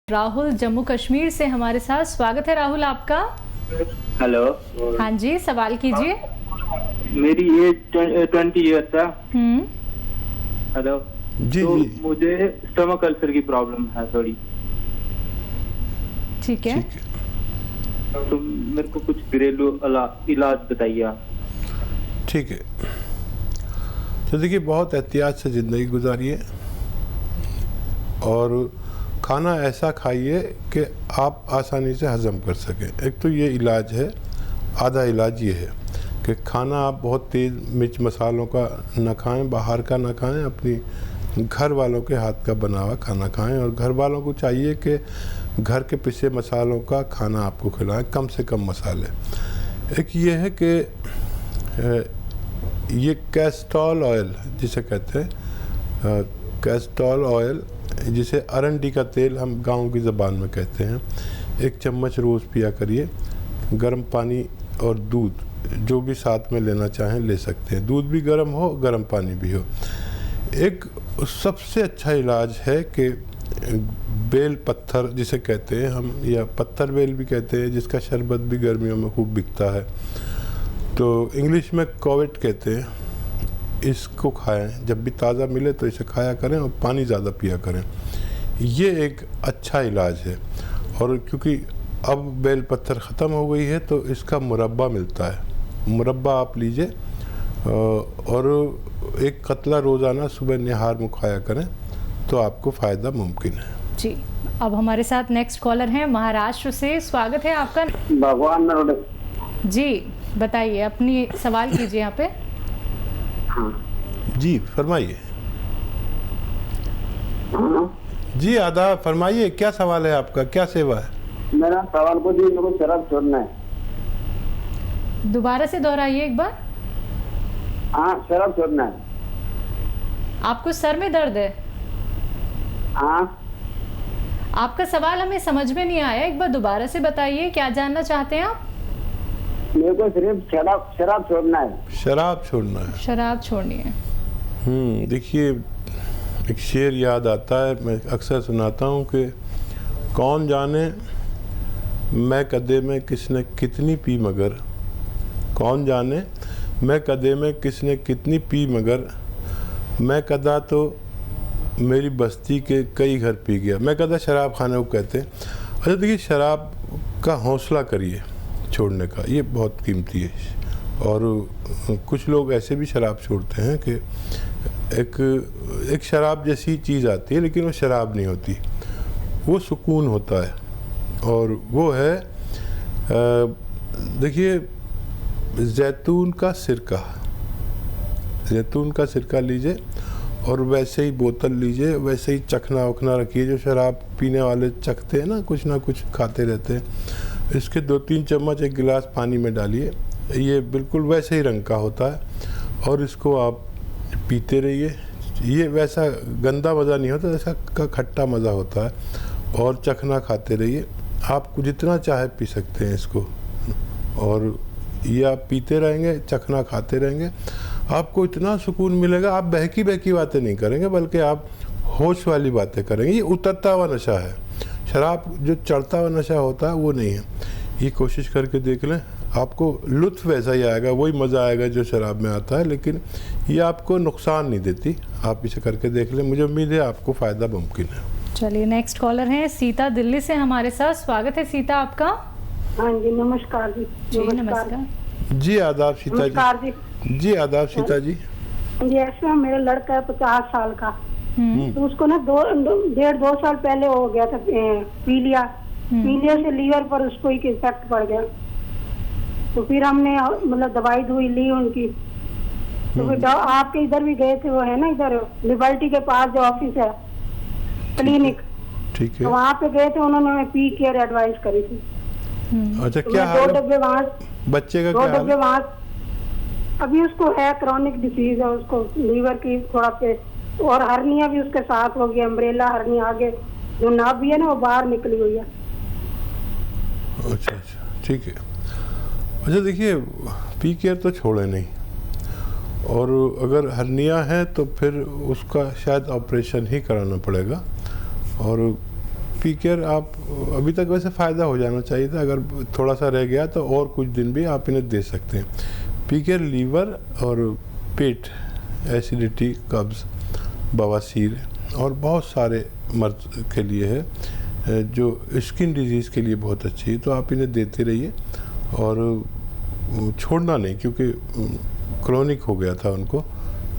राहुल जम्मू कश्मीर से हमारे साथ। स्वागत है राहुल आपका। हेलो। हाँ जी, सवाल कीजिए। मेरी एज 20 ईयर्स है। हेलो जी तो जी मुझे स्टमक अल्सर की प्रॉब्लम है थोड़ी। ठीक है, तो मेरे को कुछ घरेलू इलाज बताइए आप। ठीक है। तो देखिए, बहुत एहतियात से ज़िंदगी गुजारिए और खाना ऐसा खाइए कि आप आसानी से हज़म कर सकें। एक तो ये इलाज है, आधा इलाज ये है कि खाना आप बहुत तेज़ मिर्च मसालों का ना खाएं, बाहर का ना खाएं, अपनी घर वालों के हाथ का बना हुआ खाना खाएं। और घर वालों को चाहिए कि घर के पिसे मसालों का खाना आपको खिलाएं, कम से कम मसाले। एक ये है कि ये कैस्टोल ऑयल जिसे कहते हैं, कैस्टोल ऑयल जिसे अरंडी का तेल हम गांव की ज़बान में कहते हैं, 1 चम्मच रोज़ पिया करिए। गर्म पानी और दूध जो भी साथ में लेना चाहें ले सकते हैं, दूध भी गर्म हो, गर्म पानी भी हो। एक सबसे अच्छा इलाज है कि बेल पत्थर जिसे कहते हैं हम, या पत्थर बेल भी कहते हैं, जिसका शरबत भी गर्मियों में खूब बिकता है, तो इंग्लिश में कोवेट कहते हैं। इसको खाएं, जब भी ताज़ा मिले तो इसे खाया करें और पानी ज़्यादा पिया करें। ये एक अच्छा इलाज है। और क्योंकि अब बेल पत्थर ख़त्म हो गई है तो इसका मुरब्बा मिलता है, मुरब्बा आप लीजिए और 1 कतला रोज़ाना सुबह निहार में खाया करें तो आपको फ़ायदा मुमकिन है। जी। अब हमारे साथ नेक्स्ट कॉलर हैं महाराष्ट्र से। स्वागत है आपका। भगवान जी बताइए, अपनी सवाल कीजिए यहाँ पे। जी फरमाइए। जी आदाब, फरमाइए, क्या सवाल है आपका, क्या सेवा है? मेरा सवाल को जी, मेरे को शराब छोड़ना है। दोबारा से दोहराइए एक बार। हाँ, शराब छोड़ना है। आपको सर में दर्द है? हाँ। आपका सवाल हमें समझ में नहीं आया, एक बार दोबारा से बताइए, क्या जानना चाहते हैं आप? मेरे को सिर्फ शराब छोड़ना है। शराब छोड़ना है। शराब छोड़नी है। देखिए, एक शेर याद आता है, मैं अक्सर सुनाता हूँ कि कौन जाने मैं कदे में किसने कितनी पी मगर, कौन जाने मैं कदे में किसने कितनी पी मगर, मैं कदा तो मेरी बस्ती के कई घर पी गया। मैं कदा शराब खाने को कहते हैं। अच्छा देखिए, शराब का हौसला करिए छोड़ने का, ये बहुत कीमती है। और कुछ लोग ऐसे भी शराब छोड़ते हैं कि एक शराब जैसी चीज़ आती है लेकिन वो शराब नहीं होती, वो सुकून होता है। और वो है, देखिए, जैतून का सिरका, जैतून का सिरका लीजिए और वैसे ही बोतल लीजिए, वैसे ही चखना वखना रखिए, जो शराब पीने वाले चखते हैं ना कुछ खाते रहते हैं। इसके 2-3 चम्मच 1 गिलास पानी में डालिए, ये बिल्कुल वैसे ही रंग का होता है और इसको आप पीते रहिए। ये वैसा गंदा मज़ा नहीं होता, जैसा का खट्टा मज़ा होता है। और चखना खाते रहिए, आपको जितना चाहे पी सकते हैं इसको। और ये आप पीते रहेंगे, चखना खाते रहेंगे, आपको इतना सुकून मिलेगा। आप बहकी बहकी बातें नहीं करेंगे बल्कि आप होश वाली बातें करेंगे। ये उतरता हुआ नशा है, शराब जो चढ़ता हुआ नशा होता है वो नहीं है। ये कोशिश करके देख लें, आपको लुत्फ़ वैसा ही आएगा, वही मज़ा आएगा जो शराब में आता है, लेकिन ये आपको नुकसान नहीं देती। आप इसे करके देख लें, मुझे उम्मीद है आपको फ़ायदा मुमकिन है। चलिए, नेक्स्ट कॉलर हैं सीता दिल्ली से हमारे साथ। स्वागत है सीता आपका। हाँ जी, नमस्कार जी। जी नमस्कार। जी आदाब सीता नमस्कार जी। जी आदाब सीता जी। जी ऐसे मेरा लड़का है 50 साल का, तो उसको ना 1.5-2 साल पहले हो गया था पीलिया। पीलिया से लीवर पर उसको एक इफेक्ट पड़ गया। तो फिर हमने मतलब दवाई दुई ली उनकी। तो फिर आपके इधर भी गए थे, वो है ना इधर लिबर्टी के पास जो ऑफिस है, क्लिनिक, ठीक है। तो वहाँ पे गए थे, उन्होंने हमें पी केयर एडवाइस करी थी। अच्छा, तो क्या मैं हाल 2 डब्बे वहाँ, बच्चे का, 2 क्या हाल डब्बे वहाँ। अभी उसको है क्रॉनिक डिसीज है, उसको लीवर की थोड़ा पे, और हर्निया भी उसके साथ हो गया, अम्ब्रेला हर्निया, आगे जो नाभ भी है ना वो बाहर निकली हुई है। अच्छा, ठीक है। अच्छा देखिए, पी केयर तो छोड़े नहीं, और अगर हर्निया है तो फिर उसका शायद ऑपरेशन ही कराना पड़ेगा। और पीकर आप अभी तक वैसे फ़ायदा हो जाना चाहिए था, अगर थोड़ा सा रह गया तो और कुछ दिन भी आप इन्हें दे सकते हैं। पीकर लीवर और पेट, एसिडिटी, कब्ज़, बवासीर और बहुत सारे मर्ज के लिए है, जो स्किन डिजीज़ के लिए बहुत अच्छी है, तो आप इन्हें देते रहिए और छोड़ना नहीं, क्योंकि क्रोनिक हो गया था उनको,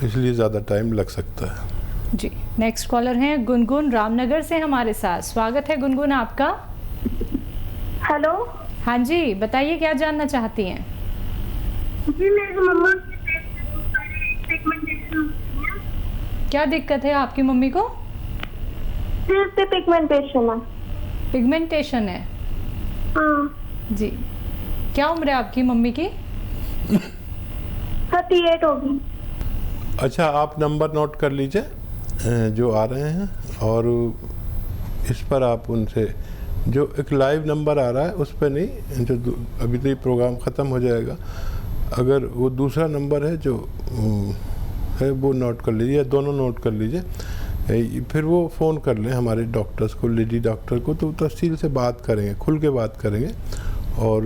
इसलिए ज़्यादा टाइम लग सकता है। जी, नेक्स्ट कॉलर हैं गुनगुन रामनगर से हमारे साथ। स्वागत है गुनगुन आपका। हेलो। हाँ जी, बताइए क्या जानना चाहती हैं? जी, मेरी मम्मा पिगमेंटेशन। क्या दिक्कत है आपकी मम्मी को? सिर पे पिगमेंटेशन है। पिगमेंटेशन है? हाँ जी। क्या उम्र है आपकी मम्मी की? 38 होगी। अच्छा, आप नंबर नोट कर लीजिए जो आ रहे हैं, और इस पर आप उनसे, जो एक लाइव नंबर आ रहा है उस पर नहीं, जो अभी तो ये प्रोग्राम ख़त्म हो जाएगा, अगर वो दूसरा नंबर है जो है वो नोट कर लीजिए, या दोनों नोट कर लीजिए, फिर वो फ़ोन कर लें हमारे डॉक्टर्स को, लेडी डॉक्टर को, तो तफसील से बात करेंगे, खुल के बात करेंगे और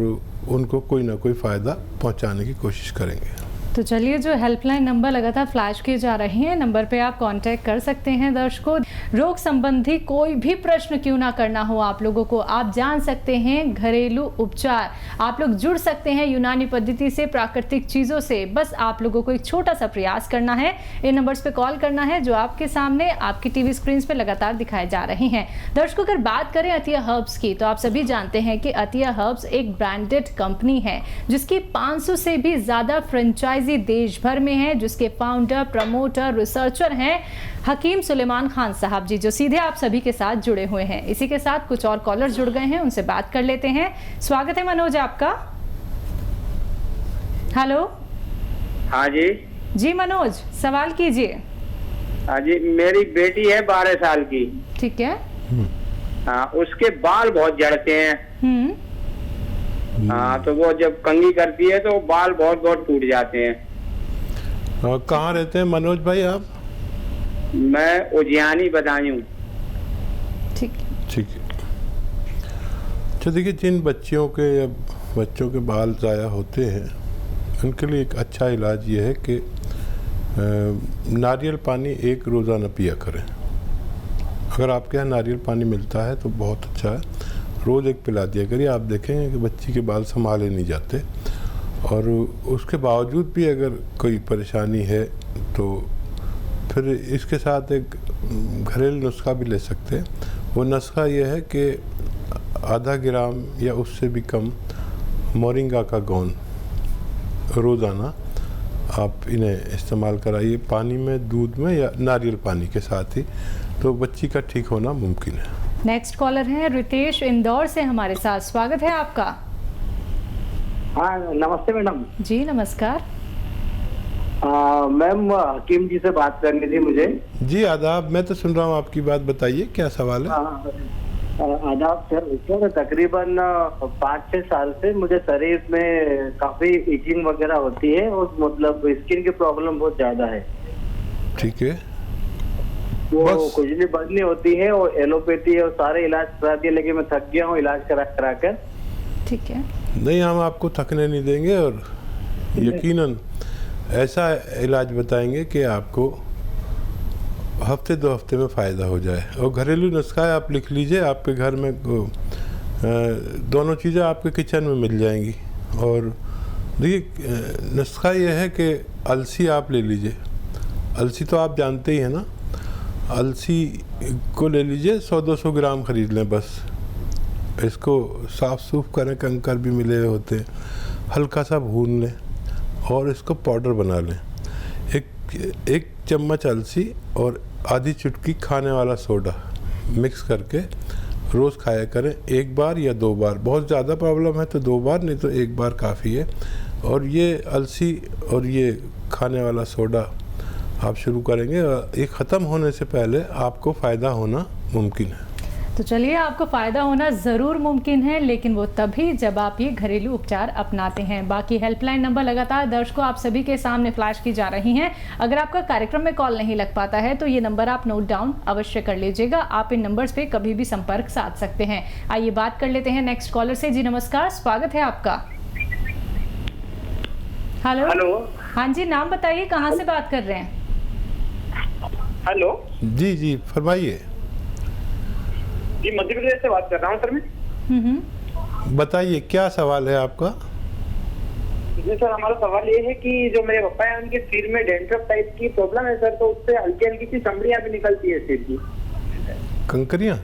उनको कोई ना कोई फ़ायदा पहुंचाने की कोशिश करेंगे। तो चलिए, जो हेल्पलाइन नंबर लगातार फ्लैश किए जा रहे हैं, नंबर पे आप कांटेक्ट कर सकते हैं। दर्शकों, रोग संबंधी कोई भी प्रश्न क्यों ना करना हो आप लोगों को, आप जान सकते हैं घरेलू उपचार, आप लोग जुड़ सकते हैं यूनानी पद्धति से, प्राकृतिक चीज़ों से। बस आप लोगों को एक छोटा सा प्रयास करना है, इन नंबर्स पे कॉल करना है जो आपके सामने आपकी टीवी स्क्रीन पे लगातार दिखाए जा रहे हैं। दर्शकों, अगर बात करें अतिया हर्ब्स की, तो आप सभी जानते हैं कि अतिया हर्ब्स एक ब्रांडेड कंपनी है जिसकी 500 से भी ज़्यादा फ्रेंचाइजी देश भर में है, जिसके फाउंडर, प्रमोटर, रिसर्चर हैं हकीम सुलेमान खान साहब जी, जो सीधे आप सभी के साथ जुड़े हुए हैं। इसी के साथ कुछ और कॉलर जुड़ गए हैं, उनसे बात कर लेते हैं। स्वागत है मनोज आपका। हेलो। हाँ जी। जी मनोज, सवाल कीजिए। हाँ जी, मेरी बेटी है 12 साल की। ठीक है। हाँ, उसके बाल बहुत झड़ते हैं। हाँ, तो वो जब कंघी करती है तो बाल बहुत बहुत टूट जाते हैं। कहाँ रहते हैं मनोज भाई आप? मैं उजियानी बदायूं। ठीक ठीक है। तो देखिए, जिन बच्चियों के या बच्चों के बाल ज़ाया होते हैं, उनके लिए एक अच्छा इलाज ये है कि नारियल पानी एक रोज़ाना पिया करें। अगर आपके यहाँ नारियल पानी मिलता है तो बहुत अच्छा है, रोज़ एक पिला दिया करिए। आप देखेंगे कि बच्ची के बाल संभाले नहीं जाते, और उसके बावजूद भी अगर कोई परेशानी है तो फिर इसके साथ एक घरेलू नुस्खा भी ले सकते हैं। वो नुस्खा ये है कि आधा ग्राम या उससे भी कम मोरिंगा का गोंद रोज़ाना आप इन्हें इस्तेमाल कराइए, पानी में, दूध में या नारियल पानी के साथ ही, तो बच्ची का ठीक होना मुमकिन है। नेक्स्ट कॉलर हैं रितेश इंदौर से हमारे साथ। स्वागत है आपका। हाँ, नमस्ते मैडम। जी नमस्कार। मैम, हकीम जी से बात करनी थी मुझे। जी आदाब, मैं तो सुन रहा हूँ आपकी बात, बताइए क्या सवाल है। आदाब सर, तकरीबन 5-6 साल से मुझे शरीर में काफी इचिंग वगैरह होती है, और मतलब स्किन की प्रॉब्लम बहुत ज्यादा है। ठीक है। वो खुजली बंद नहीं होती है, और एलोपैथी और सारे इलाज करा दिए, लेकिन मैं थक गया हूँ इलाज करा कर। ठीक है। नहीं, हम आपको थकने नहीं देंगे, और यकीनन ऐसा इलाज बताएंगे कि आपको हफ्ते 2 हफ्ते में फ़ायदा हो जाए। और घरेलू नुस्खा है, आप लिख लीजिए, आपके घर में दोनों चीज़ें आपके किचन में मिल जाएंगी। और देखिए, नुस्खा ये है कि अलसी आप ले लीजिए। अलसी तो आप जानते ही हैं ना, अलसी को ले लीजिए, 100-200 ग्राम ख़रीद लें बस। इसको साफ़ सूफ करें, कंकर भी मिले हुए होते हैं, हल्का सा भून लें और इसको पाउडर बना लें। एक चम्मच अलसी और आधी चुटकी खाने वाला सोडा मिक्स करके रोज़ खाया करें, 1 बार या 2 बार। बहुत ज़्यादा प्रॉब्लम है तो 2 बार, नहीं तो 1 बार काफ़ी है। और ये अलसी और ये खाने वाला सोडा आप शुरू करेंगे, ये ख़त्म होने से पहले आपको फ़ायदा होना मुमकिन है। तो चलिए, आपको फ़ायदा होना ज़रूर मुमकिन है, लेकिन वो तभी जब आप ये घरेलू उपचार अपनाते हैं। बाकी हेल्पलाइन नंबर लगातार दर्शकों आप सभी के सामने फ्लैश की जा रही हैं। अगर आपका कार्यक्रम में कॉल नहीं लग पाता है तो ये नंबर आप नोट डाउन अवश्य कर लीजिएगा। आप इन नंबर्स पे कभी भी संपर्क साध सकते हैं। आइए बात कर लेते हैं नेक्स्ट कॉलर से। जी नमस्कार, स्वागत है आपका। हेलो। हाँ जी, नाम बताइए, कहाँ से बात कर रहे हैं? हेलो जी जी, फरमाइए। जी, मध्य प्रदेश से बात कर रहा हूँ सर मैं। बताइए क्या सवाल है आपका? जी सर, हमारा सवाल ये है कि जो मेरे पापा हैं उनके सिर में डेंड्रफ टाइप की प्रॉब्लम है सर, तो उससे हल्की हल्की सी चमड़ियाँ भी निकलती है सिर की। कंकरियाँ?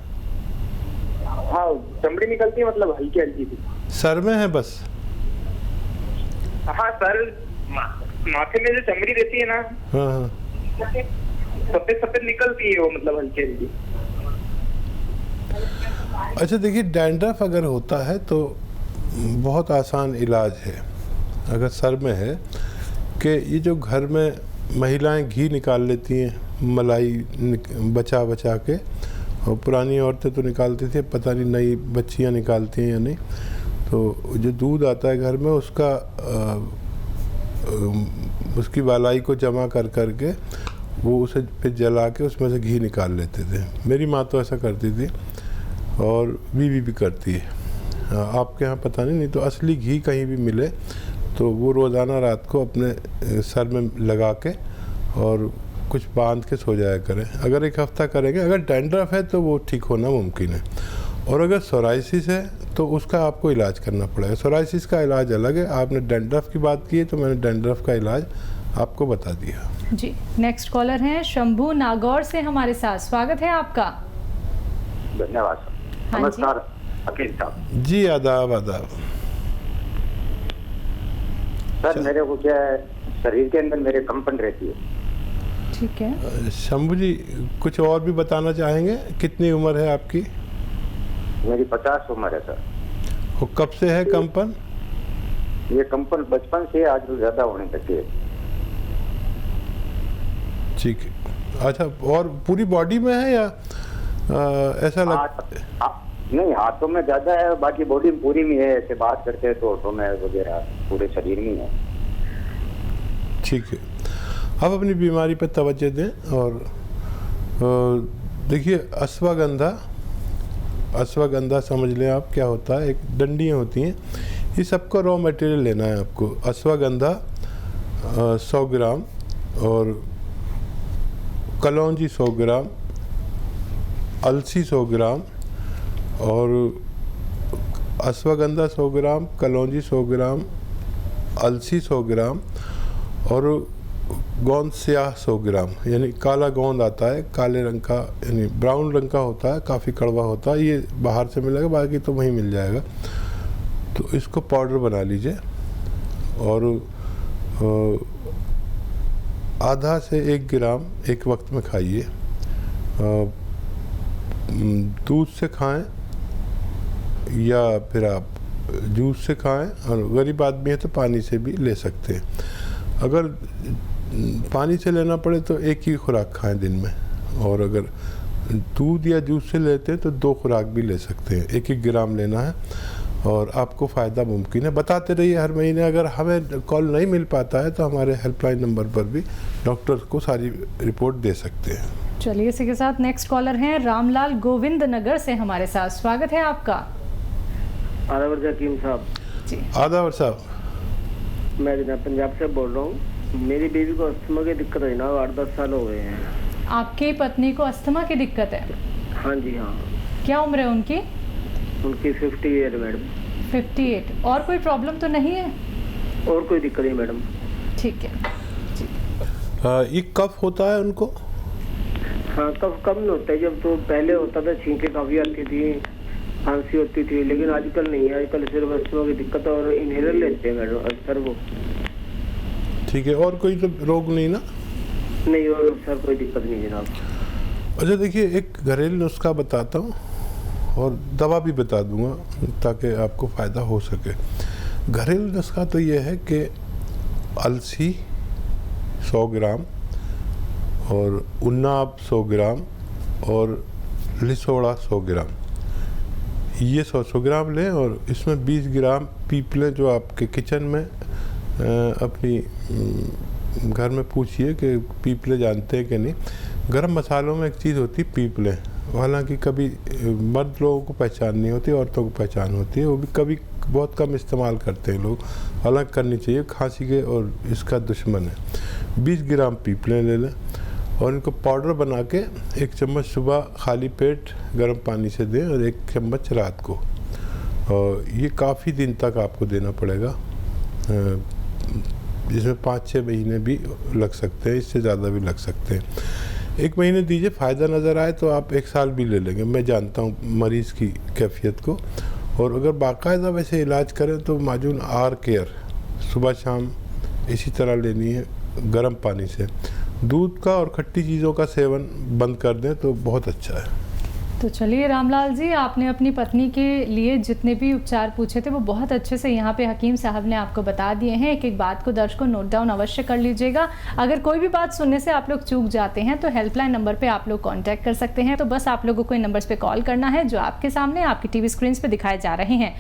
हाँ, चमड़ी निकलती है, मतलब हल्की हल्की सी। सर में है बस? हाँ सर, माथे में जो चमड़ी रहती है ना, हाँ, सफेद सफेद निकलती है वो, मतलब हल्की हल्की। अच्छा देखिए, डैंड्रफ अगर होता है तो बहुत आसान इलाज है। अगर सर में है कि ये जो घर में महिलाएं घी निकाल लेती हैं मलाई बचा बचा के, और पुरानी औरतें तो निकालती थी, पता नहीं नई बच्चियां निकालती हैं या नहीं, तो जो दूध आता है घर में उसका उसकी वालाई को जमा कर करके वो उसे फिर जला के उसमें से घी निकाल लेते थे। मेरी माँ तो ऐसा करती थी और बीवी भी करती है। आपके यहाँ पता नहीं तो असली घी कहीं भी मिले तो वो रोज़ाना रात को अपने सर में लगा के और कुछ बांध के सो जाया करें। अगर एक हफ्ता करेंगे, अगर डैंड्रफ है तो वो ठीक होना मुमकिन है। और अगर सोराइसिस है तो उसका आपको इलाज करना पड़ेगा। सोराइसिस का इलाज अलग है। आपने डैंड्रफ की बात की है तो मैंने डैंड्रफ का इलाज आपको बता दिया। जी, नेक्स्ट कॉलर हैं शंभू नागौर से हमारे साथ। स्वागत है आपका। धन्यवाद सर। नमस्कार अकील साहब। जी आदाब आदाब। सर मेरे को क्या है, शरीर के अंदर मेरे कंपन रहती है। ठीक है शंभू जी, कुछ और भी बताना चाहेंगे? कितनी उम्र है आपकी? मेरी 50 उम्र है सर। और कब से है कंपन? ये कंपन बचपन से आज भी ज्यादा होने लगी है। ठीक है। अच्छा, और पूरी बॉडी में है या ऐसा नहीं, हाथों में ज्यादा है, बाकी बॉडी में पूरी में है। ऐसे बात करते हैं तो होठों में वगैरह पूरे शरीर में है। ठीक है, आप अपनी बीमारी पर तवज्जो दें। और देखिए, अश्वगंधा समझ लें आप क्या होता है। एक डंडियाँ होती हैं, ये सबका रॉ मटेरियल लेना है आपको। अश्वगंधा 100 ग्राम और कलौंजी 100 ग्राम, अलसी 100 ग्राम और अश्वगंधा 100 ग्राम, कलौंजी 100 ग्राम, अलसी 100 ग्राम और गोंद स्याह 100 ग्राम। यानी काला गोंद आता है, काले रंग का, यानी ब्राउन रंग का होता है, काफ़ी कड़वा होता है। ये बाहर से मिलेगा, बाकी तो वहीं मिल जाएगा। तो इसको पाउडर बना लीजिए और आधा से 1 ग्राम एक वक्त में खाइए। दूध से खाएं या फिर आप जूस से खाएं, और गरीब आदमी है तो पानी से भी ले सकते हैं। अगर पानी से लेना पड़े तो एक ही खुराक खाएं दिन में, और अगर दूध या जूस से लेते हैं तो 2 खुराक भी ले सकते हैं। 1-1 ग्राम लेना है और आपको फ़ायदा मुमकिन है। बताते रहिए हर महीने। अगर हमें कॉल नहीं मिल पाता है तो हमारे हेल्पलाइन नंबर पर भी डॉक्टर को सारी रिपोर्ट दे सकते हैं। चलिए, इसी के साथ नेक्स्ट कॉलर हैं रामलाल गोविंद नगर से हमारे साथ। स्वागत है आपका। आदाब हकीम साहब। जी आदाब साहब। मैं जनाब पंजाब से बोल रहा हूँ। मेरी बेबी को अस्थमा की दिक्कत है ना, 8-10 साल हो गए हैं। आपकी पत्नी को अस्थमा की दिक्कत है? हाँ जी हाँ। क्या उम्र है उनकी? उनकी 58 मैडम। 58। और कोई प्रॉब्लम तो नहीं है? और कोई दिक्कत नहीं मैडम। ठीक है जी। ये कफ होता है उनको? हाँ, कफ कम नहीं होता है। जब तो पहले होता था, छींकें काफ़ी आती थी, खांसी होती थी, लेकिन आजकल नहीं है। आजकल सिर्फ अस्थमा की दिक्कत और इनहेलर लेते हैं मैडम सर वो। ठीक है, और कोई तो रोग नहीं ना? नहीं, और सर कोई दिक्कत नहीं जनाब। अच्छा देखिए, एक घरेलू नुस्खा बताता हूँ और दवा भी बता दूंगा ताकि आपको फ़ायदा हो सके। घरेलू नुस्खा तो ये है कि अलसी 100 ग्राम और उन्नाब 100 ग्राम और लिसोड़ा 100 ग्राम, ये 100 ग्राम लें और इसमें 20 ग्राम पीपलें जो आपके किचन में अपनी घर में पूछिए कि पीपले जानते हैं कि नहीं। गरम मसालों में एक चीज़ होती है पीपलें, हालांकि कभी मर्द लोगों को पहचान नहीं होती, औरतों को पहचान होती है, वो भी कभी बहुत कम इस्तेमाल करते हैं लोग, हालांकि करनी चाहिए, खांसी के और इसका दुश्मन है। 20 ग्राम पीपलें ले लें और इनको पाउडर बना के 1 चम्मच सुबह खाली पेट गर्म पानी से दें और 1 चम्मच रात को, और ये काफ़ी दिन तक आपको देना पड़ेगा, जिसमें 5-6 महीने भी लग सकते हैं, इससे ज़्यादा भी लग सकते हैं। 1 महीने दीजिए, फ़ायदा नज़र आए तो आप 1 साल भी ले लेंगे। मैं जानता हूँ मरीज़ की कैफियत को, और अगर बाकायदा वैसे इलाज करें तो माजून आर केयर सुबह शाम इसी तरह लेनी है गर्म पानी से। दूध का और खट्टी चीज़ों का सेवन बंद कर दें तो बहुत अच्छा है। तो चलिए रामलाल जी, आपने अपनी पत्नी के लिए जितने भी उपचार पूछे थे वो बहुत अच्छे से यहाँ पे हकीम साहब ने आपको बता दिए हैं। एक एक बात को दर्शकों नोट डाउन अवश्य कर लीजिएगा। अगर कोई भी बात सुनने से आप लोग चूक जाते हैं तो हेल्पलाइन नंबर पे आप लोग कांटेक्ट कर सकते हैं। तो बस आप लोगों को इन नंबर्स पे कॉल करना है जो आपके सामने आपकी टीवी स्क्रीन पे दिखाए जा रहे हैं।